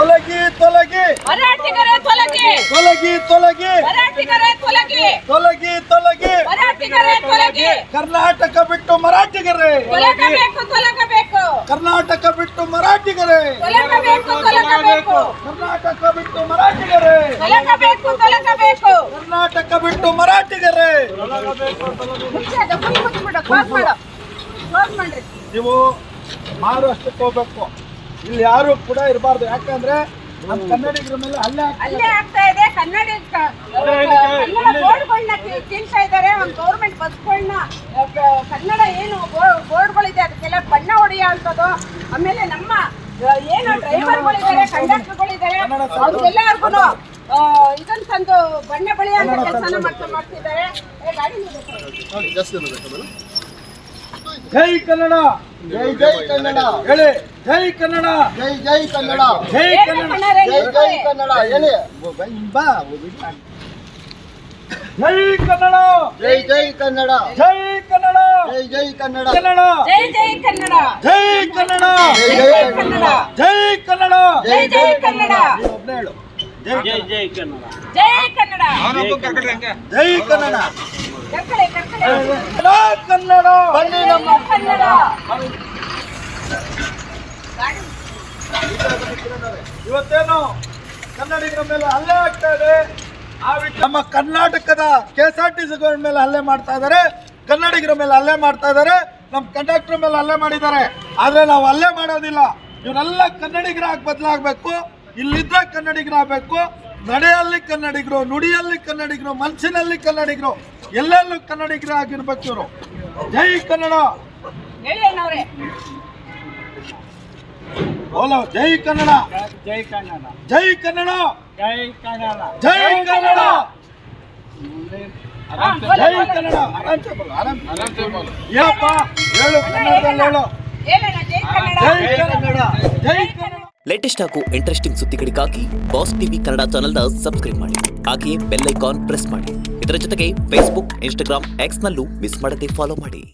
ತೊಲಗಿ ತೊಲಗಿ ಮರಾಠಿಗರೇ ತೊಲಗಿ ತೊಲಗಿ ತೊಲಗಿ ಮರಾಠಿಗರೇ ತೊಲಗಿ ತೊಲಗಿ ತೊಲಗಿ ಮರಾಠಿಗರೇ ತೊಲಗಿ ಕರ್ನಾಟಕ ಬಿಟ್ಟು ಮರಾಠಿಗರೇ ತೊಲಗಬೇಕು ತೊಲಗಬೇಕು ಕರ್ನಾಟಕ ಬಿಟ್ಟು ಮರಾಠಿಗರೇ ತೊಲಗಬೇಕು ತೊಲಗಬೇಕು ಕರ್ನಾಟಕ ಬಿಟ್ಟು ಮರಾಠಿಗರೇ ತೊಲಗಬೇಕು ತೊಲಗಬೇಕು ಕರ್ನಾಟಕ ಬಿಟ್ಟು ಮರಾಠಿಗರೇ ಕ್ಲೋಸ್ ಮಾಡ್ರಿ ನೀವು ಮಹಾರಾಷ್ಟ್ರಕ್ಕೆ ಹೋಗ್ಬೇಕು, ಇಲ್ಲಿ ಯಾರು ಕೂಡ ಇರಬಾರ್ದು. ಯಾಕಂದ್ರೆ ನಮ್ಮ ಕನ್ನಡಿಗರ ಮೇಲೆ ಅಲ್ಲೇ ಆಗ್ತಾ ಇದೆ. ಕನ್ನಡ ಬೋರ್ಡ್ಗಳನ್ನ ತಿಂತಾ ಇದ್ದಾರೆ. ಒಂದು ಗೌರ್ಮೆಂಟ್ ಬಸ್ಗಳನ್ನ ಕನ್ನಡ ಏನು ಬೋರ್ಡ್ಗಳಿದೆ ಅದಕ್ಕೆಲ್ಲ ಬಣ್ಣ ಹೊಡೆಯೋ ಅಂಥದ್ದು. ಆಮೇಲೆ ನಮ್ಮ ಏನು ಡ್ರೈವರ್ಗಳಿದ್ದಾರೆ, ಕಂಡಕ್ಟರ್ಗಳಿದ್ದಾರೆ, ಅವ್ರಿಗೆಲ್ಲರಿಗೂ ಇದನ್ನ ತಂದು ಬಣ್ಣ ಬಳಿಯೋ ಅಂತ ಕೆಲಸನ ಮಾಡ್ತಿದ್ದಾರೆ. ಜೈ ಕನ್ನಡ, ಜೈ ಜೈ ಕನ್ನಡ ಹೇಳಿ. ಜೈ ಕನ್ನಡ, ಜೈ ಜೈ ಕನ್ನಡ ಜೈ ಕನ್ನಡ, ಜೈ ಜೈ ಕನ್ನಡ ಹೇಳಿ. ಜೈ ಕನ್ನಡ, ಜೈ ಜೈ ಕನ್ನಡ ಜೈ ಕನ್ನಡ, ಜೈ ಜೈ ಕನ್ನಡ ಕನ್ನಡ, ಜೈ ಜೈ ಕನ್ನಡ, ಜೈ ಕನ್ನಡ, ಜೈ ಜೈ ಕನ್ನಡ ಜೈ ಕನ್ನಡ, ಜೈ ಜೈ ಕನ್ನಡ, ಒಬ್ಬನೇ ಹೇಳು. ಜೈ ಕನ್ನಡ, ಜೈ ಕನ್ನಡ, ಜೈ ಕನ್ನಡ, ಕರ್ಕಳೆ ಕರ್ಕಳೆ ಕನ್ನಡ. ಬನ್ನಿ ನಮ್ಮ ಕನ್ನಡ. ಇವತ್ತೇನು ಕನ್ನಡಿಗರ ಮೇಲೆ ಹಲ್ಲೆ ಆಗ್ತಾ ಇದೆ. ನಮ್ಮ ಕರ್ನಾಟಕದ KSRTC ಮೇಲೆ ಹಲ್ಲೆ ಮಾಡ್ತಾ ಇದ್ದಾರೆ, ಕನ್ನಡಿಗರ ಮೇಲೆ ಹಲ್ಲೆ ಮಾಡ್ತಾ ಇದ್ದಾರೆ, ನಮ್ಮ ಕಂಡಕ್ಟರ್ ಮೇಲೆ ಹಲ್ಲೆ ಮಾಡಿದ್ದಾರೆ. ಆದ್ರೆ ನಾವು ಹಲ್ಲೆ ಮಾಡೋದಿಲ್ಲ. ಇವರೆಲ್ಲ ಕನ್ನಡಿಗರಾಗಿ ಬದಲಾಗಬೇಕು. ಇಲ್ಲಿದ್ದ ಕನ್ನಡಿಗರಾಗಬೇಕು. ನಡೆಯಲ್ಲಿ ಕನ್ನಡಿಗರು, ನುಡಿಯಲ್ಲಿ ಕನ್ನಡಿಗರು, ಮನಸ್ಸಿನಲ್ಲಿ ಕನ್ನಡಿಗರು, ಎಲ್ಲೆಲ್ಲೂ ಕನ್ನಡಿಗರಾಗಿರ್ಬೇಕು ಇವರು. ಜೈ ಕನ್ನಡ, ಹೇಳಿ ಅಣ್ಣವ್ರೆ. ಓಲೋ ಜೈ ಕನ್ನಡ, ಜೈ ಕನ್ನಡ, ಜೈ ಕನ್ನಡ, ಜೈ ಕನ್ನಡ, ಜೈ ಕನ್ನಡ, ಜೈ ಕನ್ನಡ. ಏನಪ್ಪ ಹೇಳು, ಕನ್ನಡದಲ್ಲಿ ಹೇಳು. ಹೇಳಣ್ಣ, ಜೈ ಕನ್ನಡ, ಜೈ ಕನ್ನಡ, ಜೈ ಕನ್ನಡ. ಲೇಟೆಸ್ಟ್ ಹಾಗೂ ಇಂಟ್ರೆಸ್ಟಿಂಗ್ ಸುದ್ದಿಗಳಿಗಾಗಿ ಬಾಸ್ ಟಿವಿ ಕನ್ನಡ ಚಾನೆಲ್ನ ಸಬ್ಸ್ಕ್ರೈಬ್ ಮಾಡಿ. ಹಾಗೆಯೇ ಬೆಲ್ ಐಕಾನ್ ಪ್ರೆಸ್ ಮಾಡಿ. ಇದರ ಜೊತೆಗೆ ಫೇಸ್ಬುಕ್, ಇನ್ಸ್ಟಾಗ್ರಾಮ್, ಎಕ್ಸ್ನಲ್ಲೂ ಮಿಸ್ ಮಾಡದೆ ಫಾಲೋ ಮಾಡಿ.